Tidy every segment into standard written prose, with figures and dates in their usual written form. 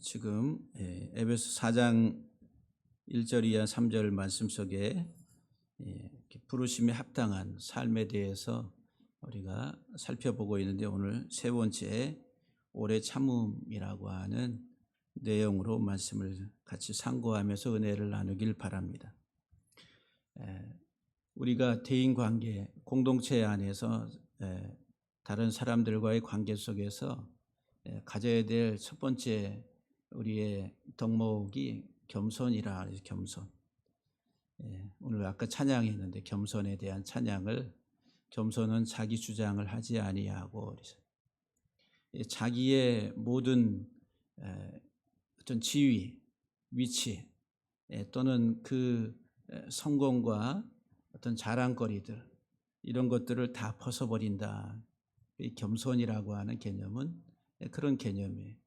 지금 에베소 4장 1절 이하 3절 말씀 속에 부르심에 합당한 삶에 대해서 우리가 살펴보고 있는데, 오늘 세 번째 오래 참음이라고 하는 내용으로 말씀을 같이 상고하면서 은혜를 나누길 바랍니다. 우리가 대인관계, 공동체 안에서 다른 사람들과의 관계 속에서 가져야 될 첫 번째 우리의 덕목이 겸손이라 해서 겸손. 오늘 아까 찬양했는데 겸손에 대한 찬양을, 겸손은 자기 주장을 하지 아니하고, 자기의 모든 어떤 지위, 위치 또는 그 성공과 어떤 자랑거리들, 이런 것들을 다 벗어버린다. 이 겸손이라고 하는 개념은 그런 개념이에요.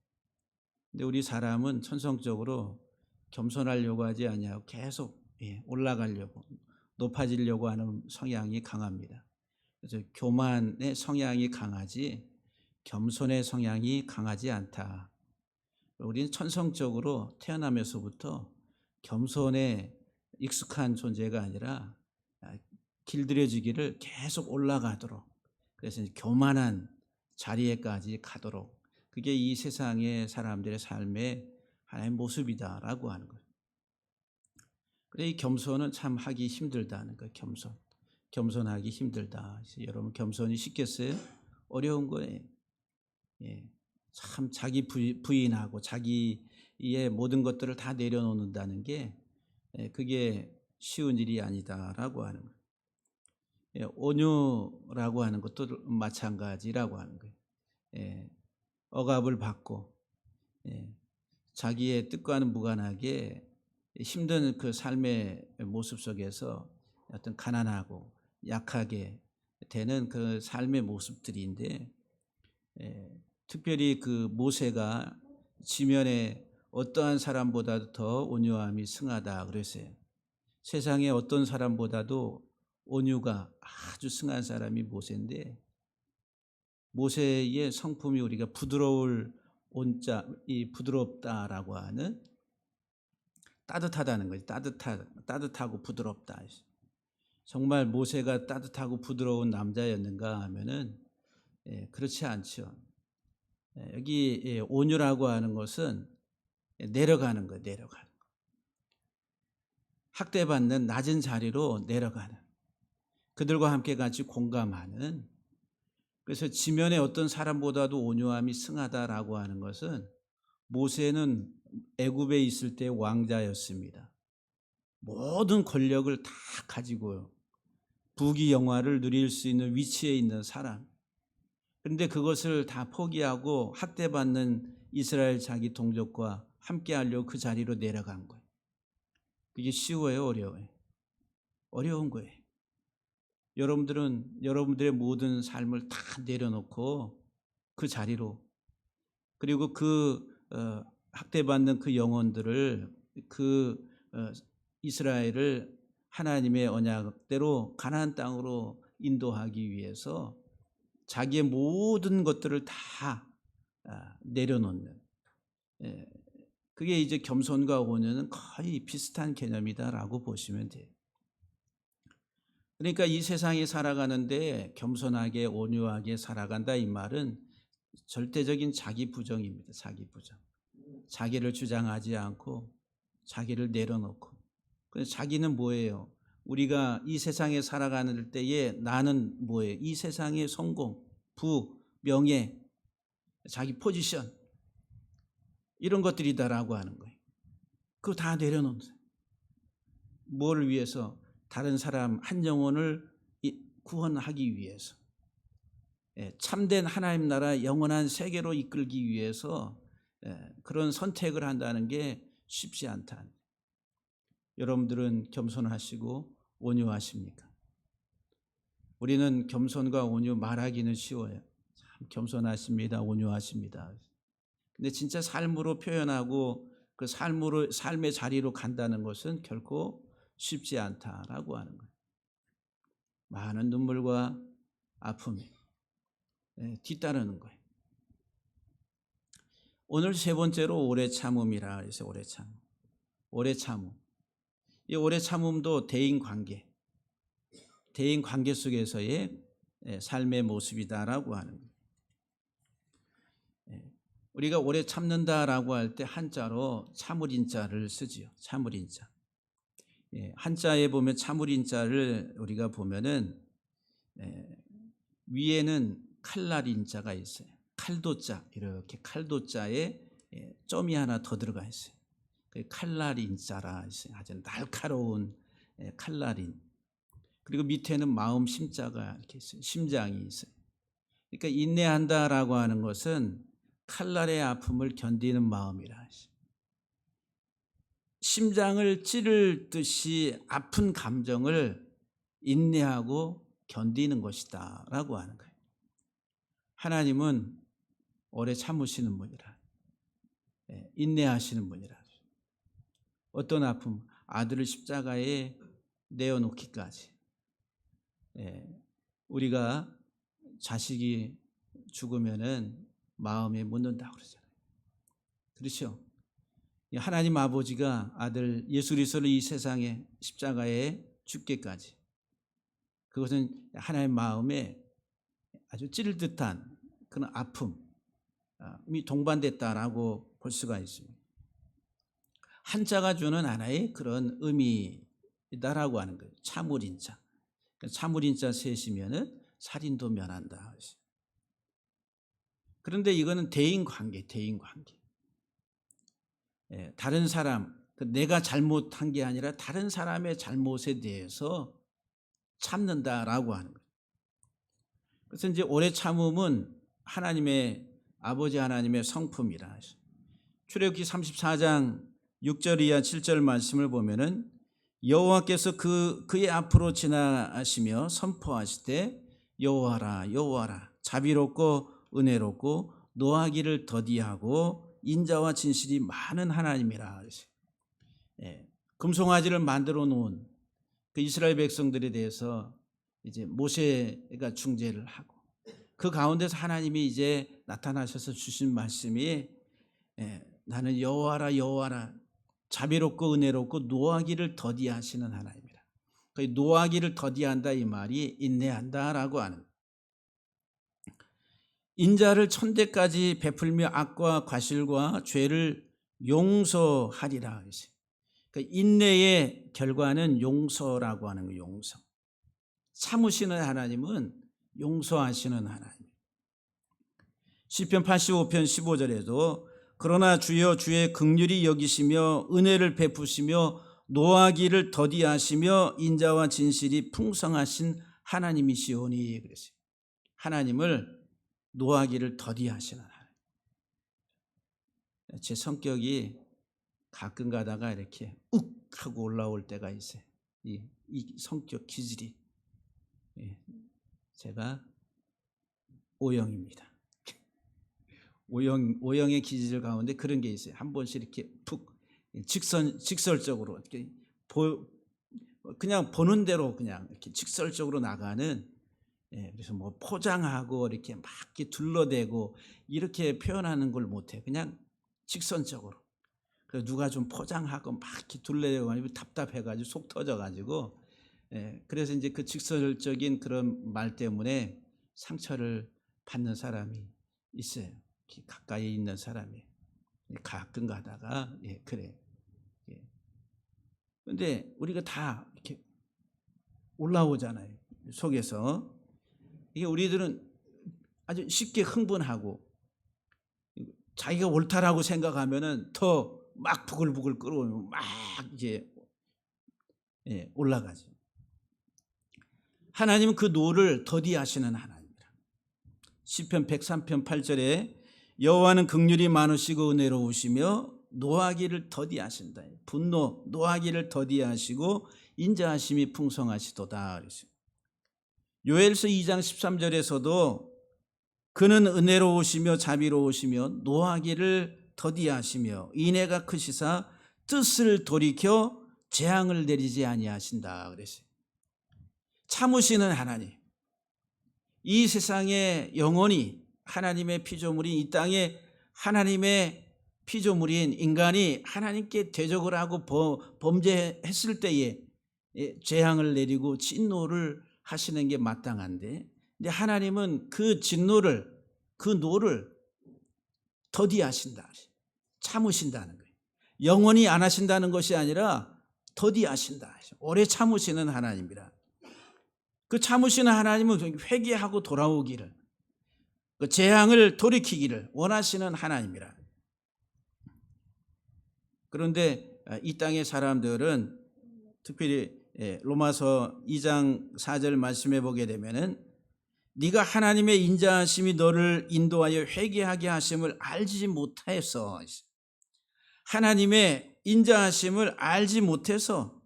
근데 우리 사람은 천성적으로 겸손하려고 하지 아니하고 계속 올라가려고, 높아지려고 하는 성향이 강합니다. 그래서 교만의 성향이 강하지 겸손의 성향이 강하지 않다. 우리는 천성적으로 태어나면서부터 겸손에 익숙한 존재가 아니라 길들여지기를 계속 올라가도록, 그래서 교만한 자리에까지 가도록, 그게 이 세상의 사람들의 삶의 하나의 모습이다라고 하는 거예요. 그래, 이 겸손은 참 하기 힘들다는 거예요. 겸손하기 힘들다. 여러분, 겸손이 쉽겠어요? 어려운 거예요. 참 자기 부인하고 자기의 모든 것들을 다 내려놓는다는 게 그게 쉬운 일이 아니다라고 하는 거예요. 온유라고 하는 것도 마찬가지라고 하는 거예요. 억압을 받고 자기의 뜻과는 무관하게 힘든 그 삶의 모습 속에서 어떤 가난하고 약하게 되는 그 삶의 모습들인데, 특별히 그 모세가 지면에 어떠한 사람보다도 더 온유함이 승하다 그랬어요. 세상에 어떤 사람보다도 온유가 아주 승한 사람이 모세인데, 모세의 성품이 우리가 부드러울 온자, 이 부드럽다라고 하는, 따뜻하다는 거지. 따뜻하고 부드럽다. 정말 모세가 따뜻하고 부드러운 남자였는가 하면은 그렇지 않죠. 여기 온유라고 하는 것은 내려가는 거예요. 내려가는 거. 학대받는 낮은 자리로 내려가는, 그들과 함께 같이 공감하는. 그래서 지면에 어떤 사람보다도 온유함이 승하다라고 하는 것은, 모세는 애굽에 있을 때 왕자였습니다. 모든 권력을 다 가지고요, 부귀영화를 누릴 수 있는 위치에 있는 사람. 그런데 그것을 다 포기하고 학대받는 이스라엘 자기 동족과 함께 하려고 그 자리로 내려간 거예요. 그게 쉬워요? 어려워요? 어려운 거예요. 여러분들은 여러분들의 모든 삶을 다 내려놓고 그 자리로, 그리고 그 학대받는 그 영혼들을, 그 이스라엘을 하나님의 언약대로 가나안 땅으로 인도하기 위해서 자기의 모든 것들을 다 내려놓는, 그게 이제 겸손과 온유는 거의 비슷한 개념이다라고 보시면 돼요. 그러니까 이 세상에 살아가는데 겸손하게 온유하게 살아간다, 이 말은 절대적인 자기 부정입니다. 자기 부정. 자기를 주장하지 않고 자기를 내려놓고. 그래서 자기는 뭐예요? 우리가 이 세상에 살아가는 때에 나는 뭐예요? 이 세상의 성공, 부, 명예, 자기 포지션, 이런 것들이다라고 하는 거예요. 그거 다 내려놓으세요. 뭐를 위해서? 다른 사람 한 영혼을 구원하기 위해서, 참된 하나님 나라 영원한 세계로 이끌기 위해서 그런 선택을 한다는 게 쉽지 않다. 여러분들은 겸손하시고 온유하십니까? 우리는 겸손과 온유 말하기는 쉬워요. 참 겸손하십니다, 온유하십니다. 근데 진짜 삶으로 표현하고 그 삶의 자리로 간다는 것은 결코 쉽지 않다라고 하는 거예요. 많은 눈물과 아픔이 뒤따르는 거예요. 오늘 세 번째로 오래 참음이라 해서 오래 참음. 오래 참음. 이 오래 참음도 대인 관계 속에서의 삶의 모습이다라고 하는 거예요. 우리가 오래 참는다라고 할 때 한자로 참을인자를 쓰지요. 참을인자. 한자에 보면 참을인자를 우리가 보면은 위에는 칼날인자가 있어요. 칼도자, 이렇게 칼도자에 점이 하나 더 들어가 있어요. 칼날인자라 있어요. 아주 날카로운 칼날인. 그리고 밑에는 마음 심자가 이렇게 있어요. 심장이 있어요. 그러니까 인내한다라고 하는 것은 칼날의 아픔을 견디는 마음이라. 심장을 찌를 듯이 아픈 감정을 인내하고 견디는 것이다 라고 하는 거예요. 하나님은 오래 참으시는 분이라. 인내하시는 분이라. 어떤 아픔, 아들을 십자가에 내어놓기까지. 우리가 자식이 죽으면은 마음에 묻는다고 그러잖아요. 그렇죠? 하나님 아버지가 아들 예수 그리스도를 이 세상에 십자가에 죽기까지, 그것은 하나님 마음에 아주 찌를 듯한 그런 아픔이 동반됐다라고 볼 수가 있습니다. 한자가 주는 하나의 그런 의미다라고 하는 거예요. 참을인자. 참을인자 셋이면은 살인도 면한다. 그런데 이거는 대인 관계. 다른 사람, 내가 잘못한 게 아니라 다른 사람의 잘못에 대해서 참는다라고 하는 거예요. 그래서 이제 오래 참음은 하나님의 아버지 하나님의 성품이라. 출애굽기 34장 6절 이하 7절 말씀을 보면은 여호와께서 그의 앞으로 지나가시며 선포하시되 여호와라 여호와라 자비롭고 은혜롭고 노하기를 더디하고 인자와 진실이 많은 하나님이라. 금송아지를 만들어 놓은 그 이스라엘 백성들에 대해서 이제 모세가 중재를 하고 그 가운데서 하나님이 이제 나타나셔서 주신 말씀이 나는 여호와라 여호와라 자비롭고 은혜롭고 노하기를 더디하시는 하나님이라. 그 노하기를 더디한다 이 말이 인내한다라고 하는. 인자를 천대까지 베풀며 악과 과실과 죄를 용서하리라. 그러니까 인내의 결과는 용서라고 하는 거예요. 용서. 참으시는 하나님은 용서하시는 하나님. 시편 85편 15절에도 그러나 주여 주의 긍휼히 여기시며 은혜를 베푸시며 노하기를 더디하시며 인자와 진실이 풍성하신 하나님이시오니 그랬어요. 하나님을 노하기를 더디하시는 하나님. 제 성격이 가끔 가다가 이렇게 욱 하고 올라올 때가 있어요. 이 성격 기질이. 제가 O형입니다. O형의 기질 가운데 그런 게 있어요. 한 번씩 이렇게 푹 직설적으로 이렇게 그냥 보는 대로 그냥 이렇게 직설적으로 나가는. 그래서 뭐 포장하고 이렇게 막 이렇게 둘러대고 이렇게 표현하는 걸 못해. 그냥 직선적으로. 그래서 누가 좀 포장하고 막 이렇게 둘러대고 답답해가지고 속 터져가지고. 그래서 이제 그 직설적인 그런 말 때문에 상처를 받는 사람이 있어요. 가까이 있는 사람이. 가끔 가다가 그래. 그런데 우리가 다 이렇게 올라오잖아요. 속에서. 이게 우리들은 아주 쉽게 흥분하고 자기가 옳다라고 생각하면은 더 막 부글부글 끓어오면 막 이제 올라가죠. 하나님은 그 노를 더디하시는 하나님이라. 시편 103편 8절에 여호와는 긍휼이 많으시고 은혜로우시며 노하기를 더디하신다. 분노, 노하기를 더디하시고 인자하심이 풍성하시도다. 그랬어요. 요엘서 2장 13절에서도 그는 은혜로우시며 자비로우시며 노하기를 더디하시며 인애가 크시사 뜻을 돌이켜 재앙을 내리지 아니하신다 그랬어요. 참으시는 하나님. 이 세상에 영원히 하나님의 피조물이 이 땅에 하나님의 피조물인 인간이 하나님께 대적을 하고 범죄했을 때에 재앙을 내리고 진노를 하시는 게 마땅한데, 근데 하나님은 그 진노를, 그 노를 더디하신다, 참으신다는 거예요. 영원히 안 하신다는 것이 아니라 더디하신다, 오래 참으시는 하나님이라. 그 참으시는 하나님은 회개하고 돌아오기를, 그 재앙을 돌이키기를 원하시는 하나님이라. 그런데 이 땅의 사람들은 특별히 로마서 2장 4절 말씀해 보게 되면은 네가 하나님의 인자하심이 너를 인도하여 회개하게 하심을 알지 못해서, 하나님의 인자하심을 알지 못해서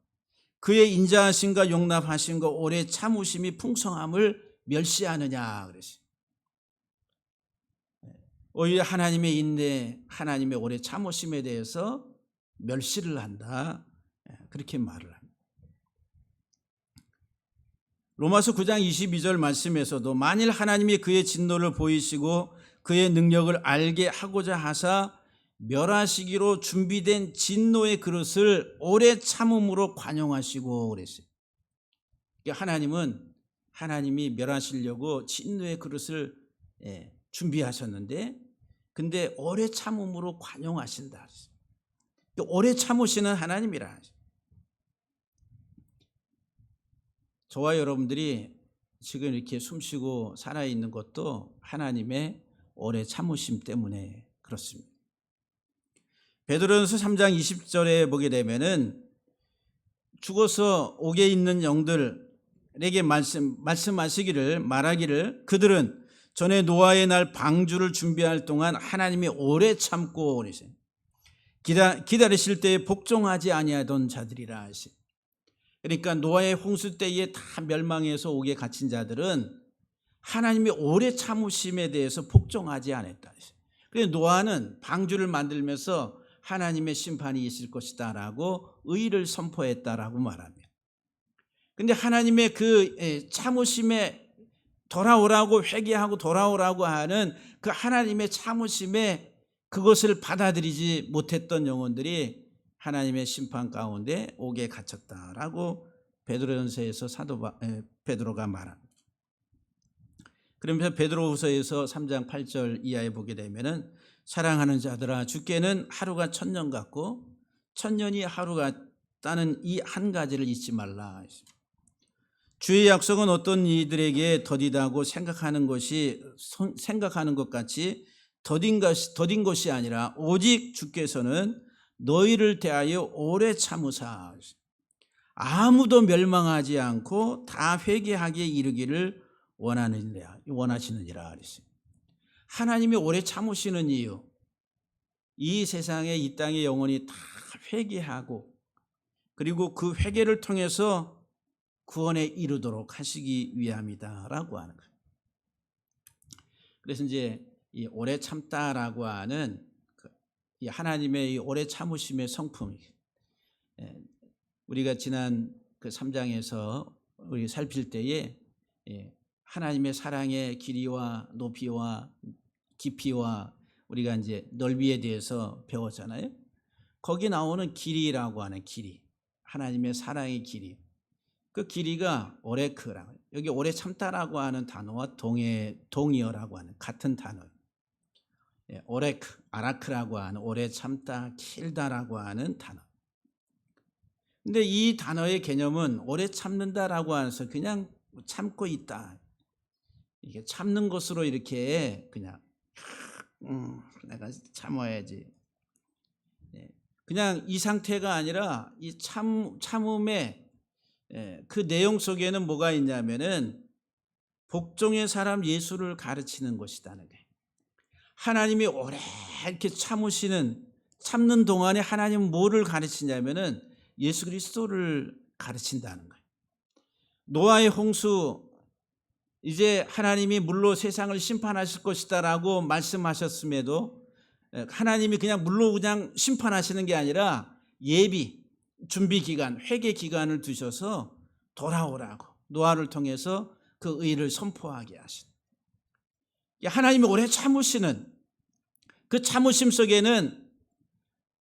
그의 인자하심과 용납하심과 오래 참으심이 풍성함을 멸시하느냐 그랬어요. 오히려 하나님의 인내, 하나님의 오래 참으심에 대해서 멸시를 한다, 그렇게 말을 합니다. 로마서 9장 22절 말씀에서도 만일 하나님이 그의 진노를 보이시고 그의 능력을 알게 하고자 하사 멸하시기로 준비된 진노의 그릇을 오래 참음으로 관용하시고 그랬어요. 하나님은 하나님이 멸하시려고 진노의 그릇을 준비하셨는데, 근데 오래 참음으로 관용하신다. 오래 참으시는 하나님이라. 저와 여러분들이 지금 이렇게 숨쉬고 살아있는 것도 하나님의 오래 참으심 때문에 그렇습니다. 베드로전서 3장 20절에 보게 되면은 죽어서 옥에 있는 영들에게 말하기를 그들은 전에 노아의 날 방주를 준비할 동안 하나님이 오래 참고 기다리실 때에 복종하지 아니하던 자들이라 하시. 그러니까 노아의 홍수 때에 다 멸망해서 옥에 갇힌 자들은 하나님의 오래 참으심에 대해서 복종하지 않았다. 그래서 노아는 방주를 만들면서 하나님의 심판이 있을 것이다 라고 의를 선포했다라고 말합니다. 그런데 하나님의 그 참으심에 돌아오라고, 회개하고 돌아오라고 하는 그 하나님의 참으심에 그것을 받아들이지 못했던 영혼들이 하나님의 심판 가운데 옥에 갇혔다라고 베드로전서에서 베드로가 말합니다. 그러면서 베드로후서에서 3장 8절 이하에 보게 되면은 사랑하는 자들아, 주께는 하루가 1000년 같고 1000년이 하루 같다는 이 한 가지를 잊지 말라. 주의 약속은 어떤 이들에게 더디다고 생각하는 것 같이 더딘 것이 아니라 오직 주께서는 너희를 대하여 오래 참으사 아무도 멸망하지 않고 다 회개하게 이르기를 원하시느니라 그랬어요. 하나님이 오래 참으시는 이유, 이 세상에 이 땅의 영혼이 다 회개하고 그리고 그 회개를 통해서 구원에 이르도록 하시기 위함이다라고 하는 거예요. 그래서 이제 이 오래 참다라고 하는 이 하나님의 이 오래 참으심의 성품, 우리가 지난 그 3장에서 우리 살필 때에 하나님의 사랑의 길이와 높이와 깊이와 우리가 이제 넓이에 대해서 배웠잖아요. 거기 나오는 길이라고 하는 길이, 하나님의 사랑의 길이, 그 길이가 오레크라고, 여기 오래 참다라고 하는 단어와 동의어라고 하는 같은 단어, 오레크, 아라크라고 하는 오래 참다, 길다라고 하는 단어. 근데 이 단어의 개념은 오래 참는다라고 해서 그냥 참고 있다, 이게 참는 것으로 이렇게 그냥 내가 참아야지, 그냥 이 상태가 아니라 이 참음의 그 내용 속에는 뭐가 있냐면은 복종의 사람 예수를 가르치는 것이다는 거예요. 하나님이 오래 이렇게 참는 동안에 하나님은 뭐를 가르치냐면은 예수 그리스도를 가르친다는 거예요. 노아의 홍수, 이제 하나님이 물로 세상을 심판하실 것이다라고 말씀하셨음에도 하나님이 그냥 물로 그냥 심판하시는 게 아니라 예비, 준비 기간, 회개 기간을 두셔서 돌아오라고 노아를 통해서 그 의를 선포하게 하신, 하나님이 오래 참으시는 그 참으심 속에는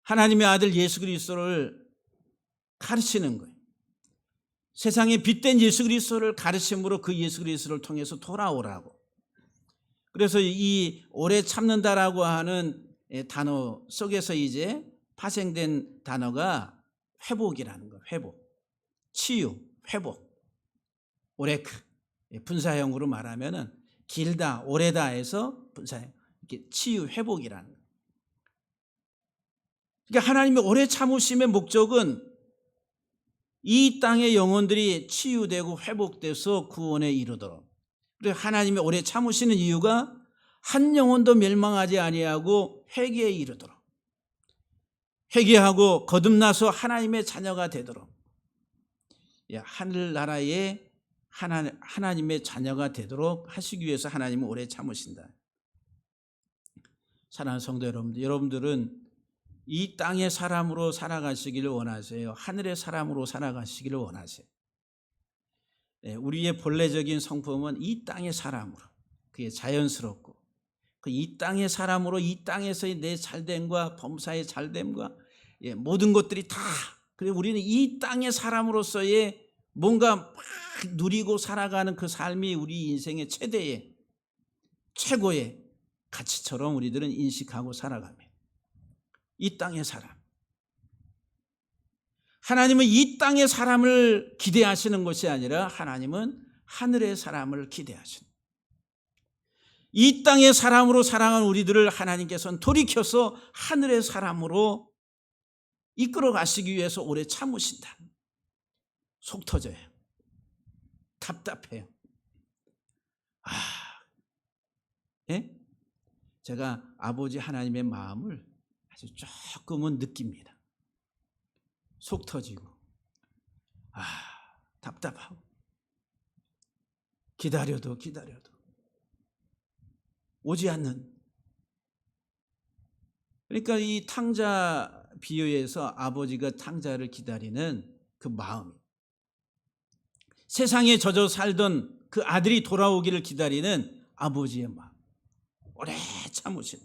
하나님의 아들 예수 그리스도를 가르치는 거예요. 세상에 빛된 예수 그리스도를 가르침으로 그 예수 그리스도를 통해서 돌아오라고. 그래서 이 오래 참는다라고 하는 단어 속에서 이제 파생된 단어가 회복이라는 거예요. 회복, 치유, 회복. 오레크, 분사형으로 말하면은 길다, 오래다 해서 분사형, 이렇게 치유, 회복이라는 거예요. 그러니까 하나님의 오래 참으심의 목적은 이 땅의 영혼들이 치유되고 회복돼서 구원에 이르도록. 그래서 하나님이 오래 참으시는 이유가 한 영혼도 멸망하지 아니하고 회개에 이르도록, 회개하고 거듭나서 하나님의 자녀가 되도록, 하늘나라의 하나님의 자녀가 되도록 하시기 위해서 하나님은 오래 참으신다. 사랑하는 성도 여러분들은 이 땅의 사람으로 살아가시기를 원하세요? 하늘의 사람으로 살아가시기를 원하세요? 우리의 본래적인 성품은 이 땅의 사람으로, 그게 자연스럽고, 이 땅의 사람으로 이 땅에서의 내 잘됨과 범사의 잘됨과 모든 것들이 다, 그리고 우리는 이 땅의 사람으로서의 뭔가 막 누리고 살아가는 그 삶이 우리 인생의 최고의 가치처럼 우리들은 인식하고 살아갑니다. 이 땅의 사람. 하나님은 이 땅의 사람을 기대하시는 것이 아니라 하나님은 하늘의 사람을 기대하시는, 이 땅의 사람으로 살아가는 우리들을 하나님께서는 돌이켜서 하늘의 사람으로 이끌어 가시기 위해서 오래 참으신다. 속 터져요. 답답해요. 예? 제가 아버지 하나님의 마음을 아주 조금은 느낍니다. 속 터지고, 답답하고, 기다려도 오지 않는. 그러니까 이 탕자 비유에서 아버지가 탕자를 기다리는 그 마음, 세상에 젖어 살던 그 아들이 돌아오기를 기다리는 아버지의 마음, 오래 참으시는,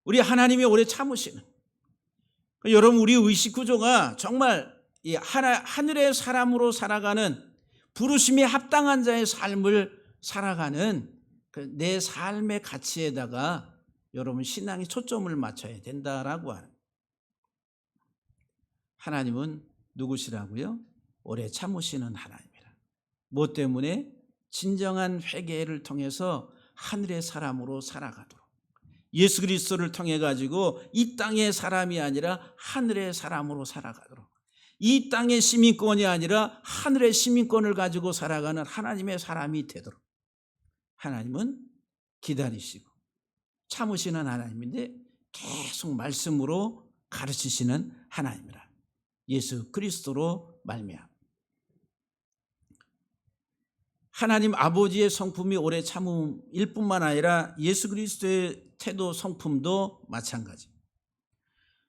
우리 하나님이 오래 참으시는. 여러분, 우리 의식 구조가 정말 이 하늘의 사람으로 살아가는, 부르심에 합당한 자의 삶을 살아가는 내 삶의 가치에다가 여러분 신앙이 초점을 맞춰야 된다라고 하는. 하나님은 누구시라고요? 오래 참으시는 하나님이라. 뭐 때문에? 진정한 회개를 통해서 하늘의 사람으로 살아가도록, 예수 그리스도를 통해 가지고 이 땅의 사람이 아니라 하늘의 사람으로 살아가도록, 이 땅의 시민권이 아니라 하늘의 시민권을 가지고 살아가는 하나님의 사람이 되도록 하나님은 기다리시고 참으시는 하나님인데 계속 말씀으로 가르치시는 하나님이라. 예수 그리스도로 말미암아 하나님 아버지의 성품이 오래 참음일 뿐만 아니라 예수 그리스도의 태도 성품도 마찬가지.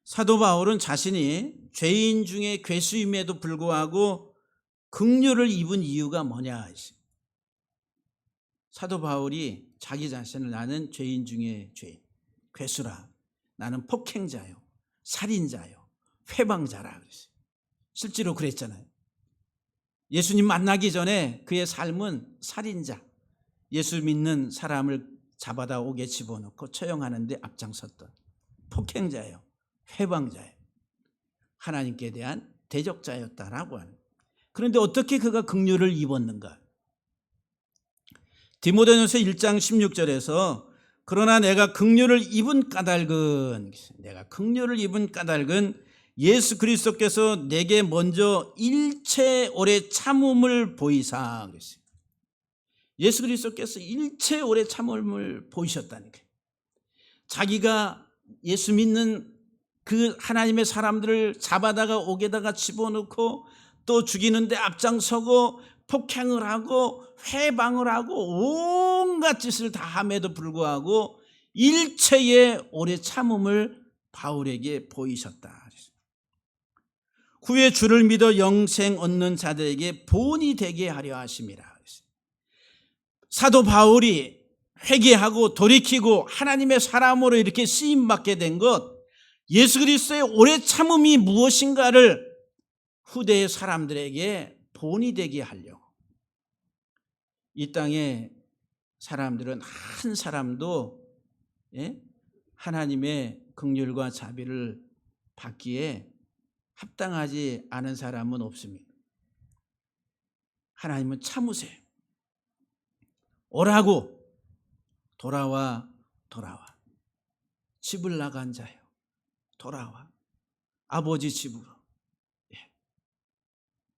사도 바울은 자신이 죄인 중에 괴수임에도 불구하고 긍휼을 입은 이유가 뭐냐 했습니다. 사도 바울이 자기 자신을 나는 죄인 중에 죄인, 괴수라, 나는 폭행자요, 살인자요, 회방자라 그랬어요. 실제로 그랬잖아요. 예수님 만나기 전에 그의 삶은 살인자, 예수 믿는 사람을 잡아다 옥에 집어넣고 처형하는 데 앞장섰던 폭행자예요, 회방자예요, 하나님께 대한 대적자였다라고 하는. 그런데 어떻게 그가 긍휼을 입었는가? 디모데전서 1장 16절에서 그러나 내가 긍휼을 입은 까닭은 예수 그리스도께서 내게 먼저 일체 오래 참음을 보이사 그랬어요. 예수 그리스도께서 일체 오래 참음을 보이셨다는 거예요. 자기가 예수 믿는 그 하나님의 사람들을 잡아다가 옥에다가 집어넣고 또 죽이는데 앞장서고 폭행을 하고 회방을 하고 온갖 짓을 다 함에도 불구하고 일체의 오래 참음을 바울에게 보이셨다. 후에 주를 믿어 영생 얻는 자들에게 본이 되게 하려 하심이라. 사도 바울이 회개하고 돌이키고 하나님의 사람으로 이렇게 쓰임받게 된 것, 예수 그리스도의 오래 참음이 무엇인가를 후대의 사람들에게 본이 되게 하려고. 이 땅의 사람들은 한 사람도 하나님의 긍휼과 자비를 받기에 합당하지 않은 사람은 없습니다. 하나님은 참으세요. 오라고. 돌아와 돌아와. 집을 나간 자요, 돌아와. 아버지 집으로.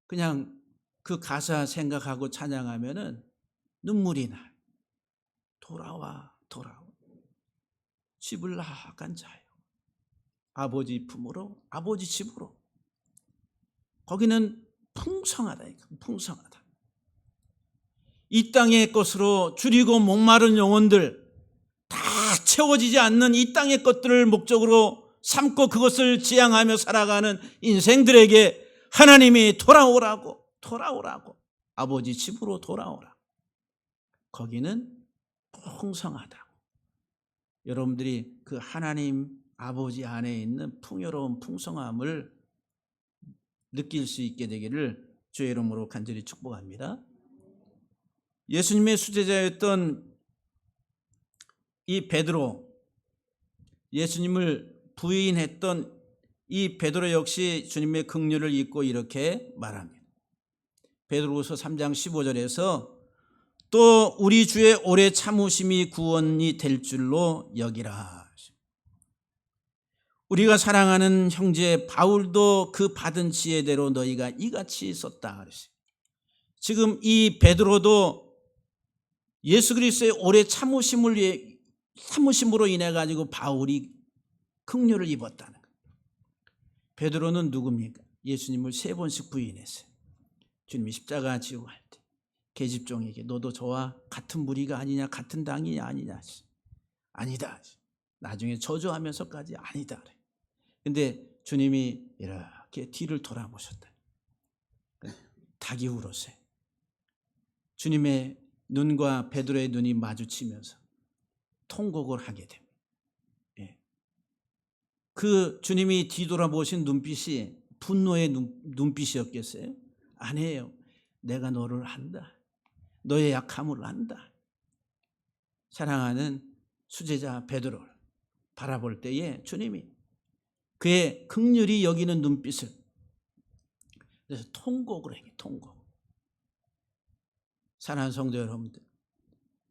그냥 그 가사 생각하고 찬양하면은 눈물이 나요. 돌아와 돌아와. 집을 나간 자요, 아버지 품으로, 아버지 집으로. 거기는 풍성하다. 풍성하다. 이 땅의 것으로 줄이고 목마른 영혼들, 다 채워지지 않는 이 땅의 것들을 목적으로 삼고 그것을 지향하며 살아가는 인생들에게 하나님이 돌아오라고, 돌아오라고. 아버지 집으로 돌아오라. 거기는 풍성하다고. 여러분들이 그 하나님 아버지 안에 있는 풍요로운 풍성함을 느낄 수 있게 되기를 주의 이름으로 간절히 축복합니다. 예수님의 수제자였던 이 베드로, 예수님을 부인했던 이 베드로 역시 주님의 긍휼을 잊고 이렇게 말합니다. 베드로후서 3장 15절에서 또 우리 주의 오래 참으심이 구원이 될 줄로 여기라. 우리가 사랑하는 형제 바울도 그 받은 지혜대로 너희가 이같이 썼다. 지금 이 베드로도 예수 그리스도의 오래 참으심으로 인해 가지고 바울이 긍휼을 입었다는 거예요. 베드로는 누굽니까? 예수님을 3번씩 부인했어요. 주님이 십자가 지고 갈 때 계집종에게 너도 저와 같은 무리가 아니냐, 같은 당이냐 아니냐. 아니다. 나중에 저주하면서까지 아니다. 근데 주님이 이렇게 뒤를 돌아보셨다. 닭이 울었어요. 주님의 눈과 베드로의 눈이 마주치면서 통곡을 하게 됩니다. 그 주님이 뒤돌아보신 눈빛이 분노의 눈빛이었겠어요? 아니에요. 내가 너를 안다. 너의 약함을 안다. 사랑하는 수제자 베드로를 바라볼 때에 주님이 그의 긍휼히 여기는 눈빛을, 그래서 통곡을 해요. 통곡. 사랑하는 성도 여러분들,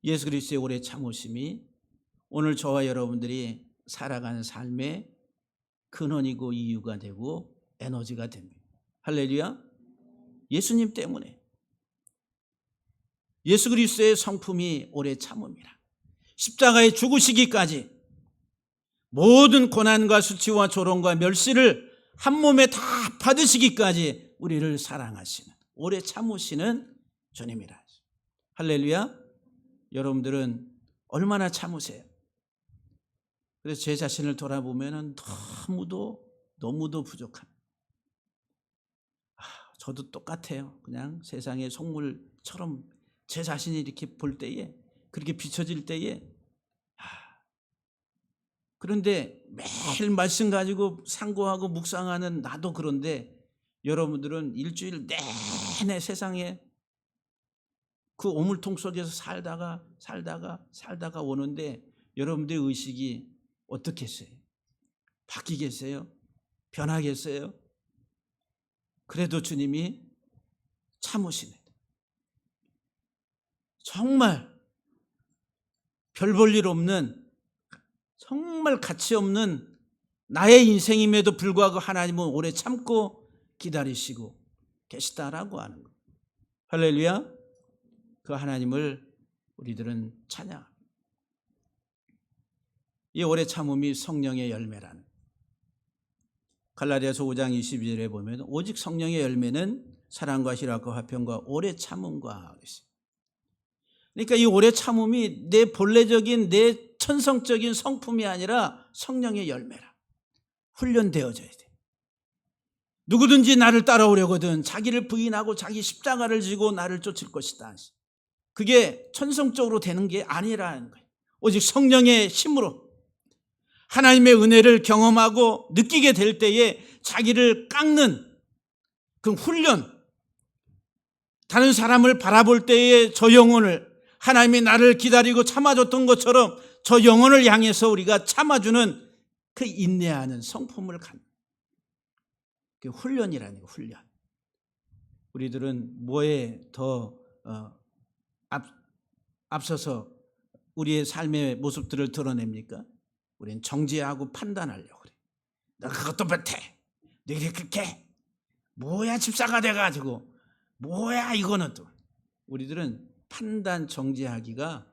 예수 그리스도의 오래 참으심이 오늘 저와 여러분들이 살아가는 삶의 근원이고 이유가 되고 에너지가 됩니다. 할렐루야. 예수님 때문에. 예수 그리스도의 성품이 오래 참음이라. 십자가에 죽으시기까지 모든 고난과 수치와 조롱과 멸시를 한 몸에 다 받으시기까지 우리를 사랑하시는, 오래 참으시는 주님이라. 할렐루야. 여러분들은 얼마나 참으세요? 그래서 제 자신을 돌아보면 너무도 부족합니다. 저도 똑같아요. 그냥 세상의 속물처럼 제 자신이 이렇게 볼 때에, 그렇게 비춰질 때에, 그런데 매일 말씀 가지고 상고하고 묵상하는 나도 그런데 여러분들은 일주일 내내 세상에 그 오물통 속에서 살다가 오는데 여러분들의 의식이 어떻겠어요? 바뀌겠어요? 변하겠어요? 그래도 주님이 참으시네. 정말 별 볼 일 없는, 정말 가치 없는 나의 인생임에도 불구하고 하나님은 오래 참고 기다리시고 계시다라고 하는 거예요. 할렐루야. 그 하나님을 우리들은 찬양합니다. 이 오래 참음이 성령의 열매라는, 갈라디아서 5장 22절에 보면 오직 성령의 열매는 사랑과 희락과 화평과 오래 참음과 그랬어요. 그러니까 이 오래 참음이 내 본래적인, 내 천성적인 성품이 아니라 성령의 열매라. 훈련되어져야 돼. 누구든지 나를 따라오려거든 자기를 부인하고 자기 십자가를 지고 나를 쫓을 것이다. 그게 천성적으로 되는 게 아니라는 거예요. 오직 성령의 힘으로 하나님의 은혜를 경험하고 느끼게 될 때에 자기를 깎는 그 훈련, 다른 사람을 바라볼 때에 저 영혼을, 하나님이 나를 기다리고 참아줬던 것처럼 저 영혼을 향해서 우리가 참아주는 그 인내하는 성품을 갖는 그 훈련이라는 거, 훈련. 우리들은 뭐에 더 앞서서 우리의 삶의 모습들을 드러냅니까? 우리는 정죄하고 판단하려고 그래. 나 그것도 못해. 너희 그렇게 뭐야 집사가 돼가지고 뭐야 이거는. 또 우리들은 판단 정죄하기가,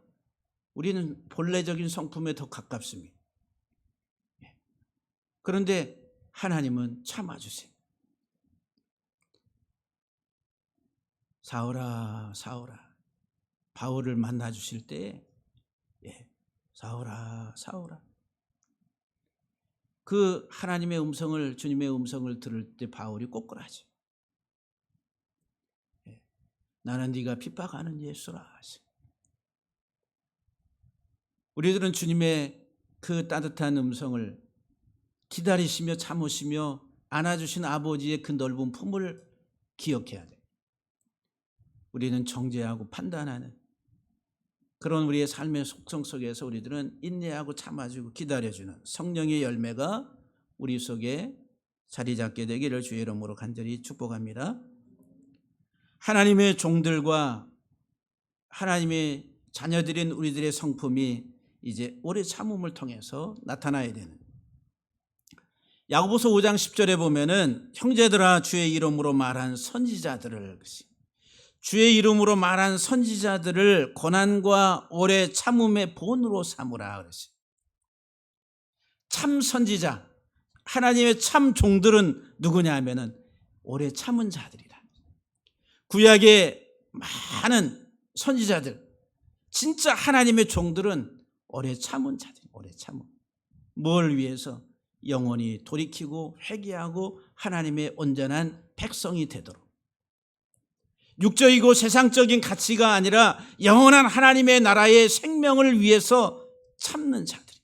우리는 본래적인 성품에 더 가깝습니다. 그런데 하나님은 참아주세요. 사울아 사울아, 바울을 만나 주실 때 사울아 사울아, 그 하나님의 음성을, 주님의 음성을 들을 때 바울이 꼬꾸라져. 나는 네가 핍박하는 예수라. 우리들은 주님의 그 따뜻한 음성을 기다리시며 참으시며 안아주신 아버지의 그 넓은 품을 기억해야 돼. 우리는 정죄하고 판단하는 그런 우리의 삶의 속성 속에서 우리들은 인내하고 참아주고 기다려주는 성령의 열매가 우리 속에 자리 잡게 되기를 주의 이름으로 간절히 축복합니다. 하나님의 종들과 하나님의 자녀들인 우리들의 성품이 이제 오래 참음을 통해서 나타나야 되는, 야고보서 5장 10절에 보면은 형제들아 주의 이름으로 말한 선지자들을, 주의 이름으로 말한 선지자들을 고난과 오래 참음의 본으로 삼으라 그랬어요. 참 선지자, 하나님의 참 종들은 누구냐 하면은 오래 참은 자들이다. 구약의 많은 선지자들, 진짜 하나님의 종들은 오래 참은 자들, 오래 참음. 뭘 위해서? 영원히 돌이키고 회개하고 하나님의 온전한 백성이 되도록. 육적이고 세상적인 가치가 아니라 영원한 하나님의 나라의 생명을 위해서 참는 자들이,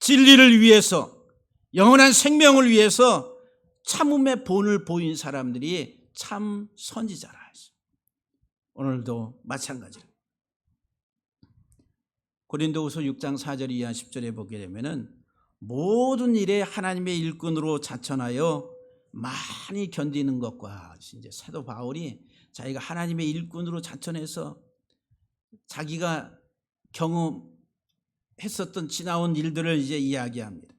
진리를 위해서, 영원한 생명을 위해서 참음의 본을 보인 사람들이 참 선지자라 했어요. 오늘도 마찬가지로 고린도후서 6장 4절 이하 10절에 보게 되면은 모든 일에 하나님의 일꾼으로 자천하여 많이 견디는 것과, 이제 사도 바울이 자기가 하나님의 일꾼으로 자천해서 자기가 경험했었던 지나온 일들을 이제 이야기합니다.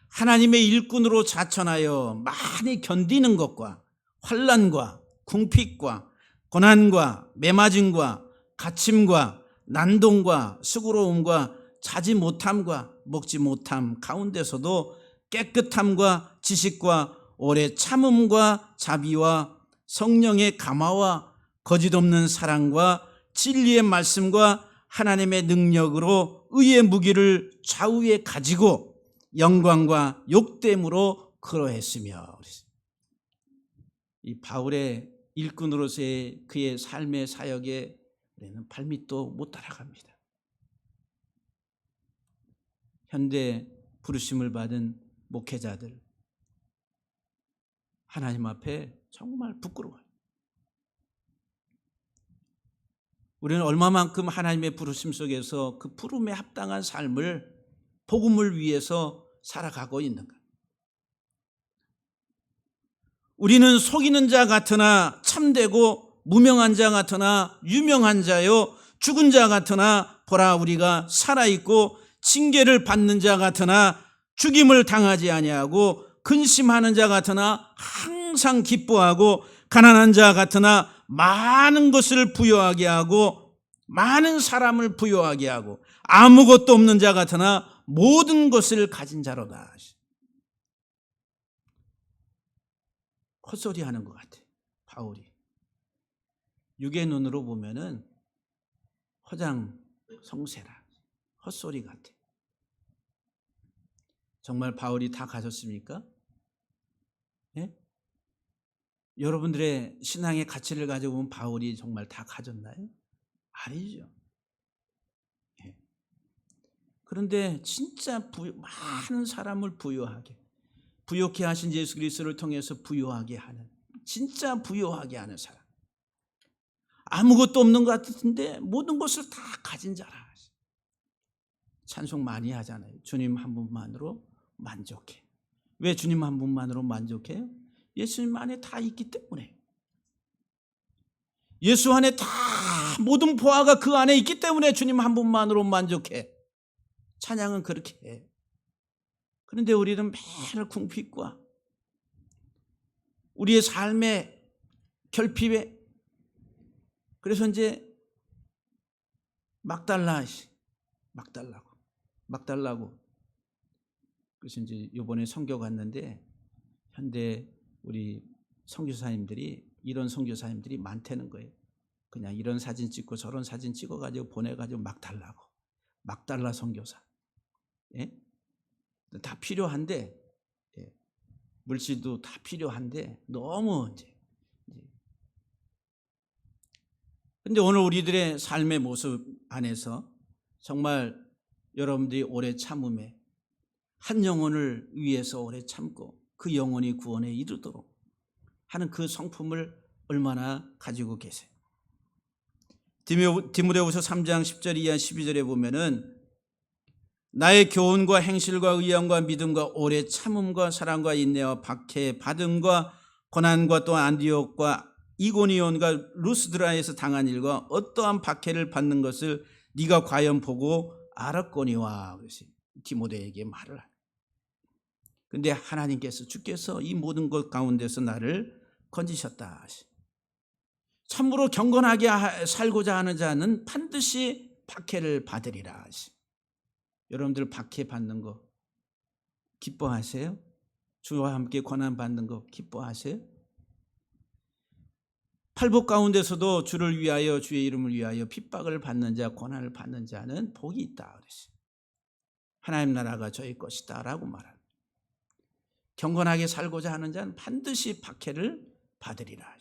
하나님의 일꾼으로 자천하여 많이 견디는 것과 환난과 궁핍과 고난과 매맞음과 갇힘과 난동과 수고로움과 자지 못함과 먹지 못함 가운데서도 깨끗함과 지식과 오래 참음과 자비와 성령의 감화와 거짓없는 사랑과 진리의 말씀과 하나님의 능력으로 의의 무기를 좌우에 가지고 영광과 욕됨으로 그러했으며, 이 바울의 일꾼으로서의 그의 삶의 사역에 우리는 발밑도 못 따라갑니다. 현대 부르심을 받은 목회자들, 하나님 앞에 정말 부끄러워요. 우리는 얼마만큼 하나님의 부르심 속에서 그 부름에 합당한 삶을, 복음을 위해서 살아가고 있는가? 우리는 속이는 자 같으나 참되고 무명한 자 같으나 유명한 자요, 죽은 자 같으나 보라 우리가 살아있고 징계를 받는 자 같으나 죽임을 당하지 아니하고 근심하는 자 같으나 항상 기뻐하고 가난한 자 같으나 많은 것을 부여하게 하고 많은 사람을 부여하게 하고 아무것도 없는 자 같으나 모든 것을 가진 자로다. 헛소리 하는 것 같아, 바울이. 육의 눈으로 보면은 허장성세라, 헛소리 같아. 정말 바울이 다 가졌습니까? 예? 여러분들의 신앙의 가치를 가지고 보면 바울이 정말 다 가졌나요? 아니죠. 예. 그런데 진짜 많은 사람을 부유케 하신 예수 그리스도를 통해서 부유하게 하는, 진짜 부유하게 하는 사람. 아무것도 없는 것 같은데 모든 것을 다 가진 자라. 찬송 많이 하잖아요. 주님 한 분만으로 만족해. 왜 주님 한 분만으로 만족해요? 예수님 안에 다 있기 때문에. 예수 안에 다 모든 보화가 그 안에 있기 때문에 주님 한 분만으로 만족해. 찬양은 그렇게 해. 그런데 우리는 매일 궁핍과 우리의 삶의 결핍에, 그래서 이제 막 달라고. 그래서 이제 이번에 선교 갔는데 현대 우리 선교사님들이, 이런 선교사님들이 많다는 거예요. 그냥 이런 사진 찍고 저런 사진 찍어가지고 보내가지고 막 달라 선교사. 예? 다 필요한데, 예. 물질도 다 필요한데 너무 이제. 근데 오늘 우리들의 삶의 모습 안에서 정말 여러분들이 오래 참음에, 한 영혼을 위해서 오래 참고 그 영혼이 구원에 이르도록 하는 그 성품을 얼마나 가지고 계세요? 디모데후서 3장 10절 이하 12절에 보면은 나의 교훈과 행실과 의향과 믿음과 오래 참음과 사랑과 인내와 박해 받음과 고난과 또 안디옥과 이고니온과 루스드라에서 당한 일과 어떠한 박해를 받는 것을 네가 과연 보고 알았거니와. 그래서 디모데에게 말을 하네. 근데 하나님께서, 주께서 이 모든 것 가운데서 나를 건지셨다. 참으로 경건하게 살고자 하는 자는 반드시 박해를 받으리라. 여러분들 박해 받는 거 기뻐하세요? 주와 함께 고난 받는 거 기뻐하세요? 팔복 가운데서도 주를 위하여, 주의 이름을 위하여 핍박을 받는 자, 고난을 받는 자는 복이 있다 그랬어요. 하나님 나라가 저희 것이다 라고 말합니다. 경건하게 살고자 하는 자는 반드시 박해를 받으리라.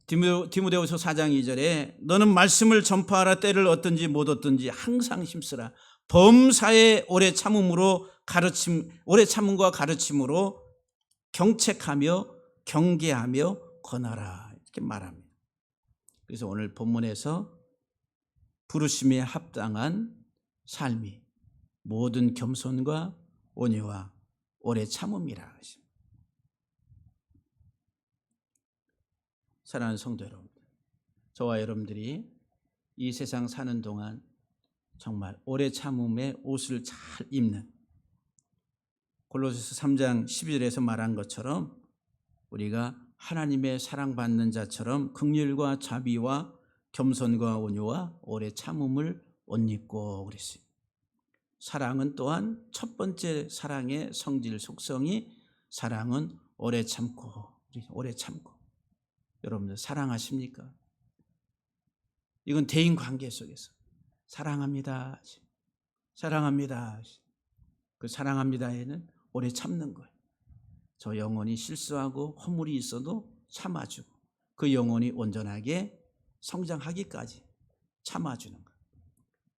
디모데후서 4장 2절에 너는 말씀을 전파하라. 때를 얻든지 못 얻든지 항상 힘쓰라. 범사에 오래 참음과 가르침으로 경책하며 경계하며 권하라. 이렇게 말합니다. 그래서 오늘 본문에서 부르심에 합당한 삶이 모든 겸손과 온유와 오래 참음이라. 사랑하는 성도 여러분, 저와 여러분들이 이 세상 사는 동안 정말 오래 참음의 옷을 잘 입는, 골로새서 3장 12절에서 말한 것처럼 우리가 하나님의 사랑받는 자처럼 긍휼과 자비와 겸손과 온유와 오래 참음을 옷 입고 그랬어요. 사랑은 또한 첫 번째 사랑의 성질 속성이, 사랑은 오래 참고. 여러분들 사랑하십니까? 이건 대인 관계 속에서 사랑합니다. 그 사랑합니다에는 오래 참는 거예요. 저 영혼이 실수하고 허물이 있어도 참아주고 그 영혼이 온전하게 성장하기까지 참아주는 거예요.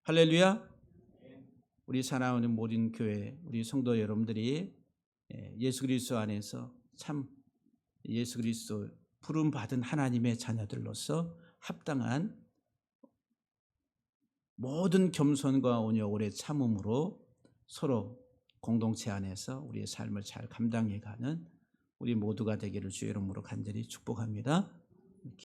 할렐루야. 우리 사랑하는 모든 교회, 우리 성도 여러분들이 예수 그리스도 안에서 참 예수 그리스도 부름받은 하나님의 자녀들로서 합당한 모든 겸손과 온유 오래 참음으로 서로 공동체 안에서 우리의 삶을 잘 감당해가는 우리 모두가 되기를 주의 이름으로 간절히 축복합니다.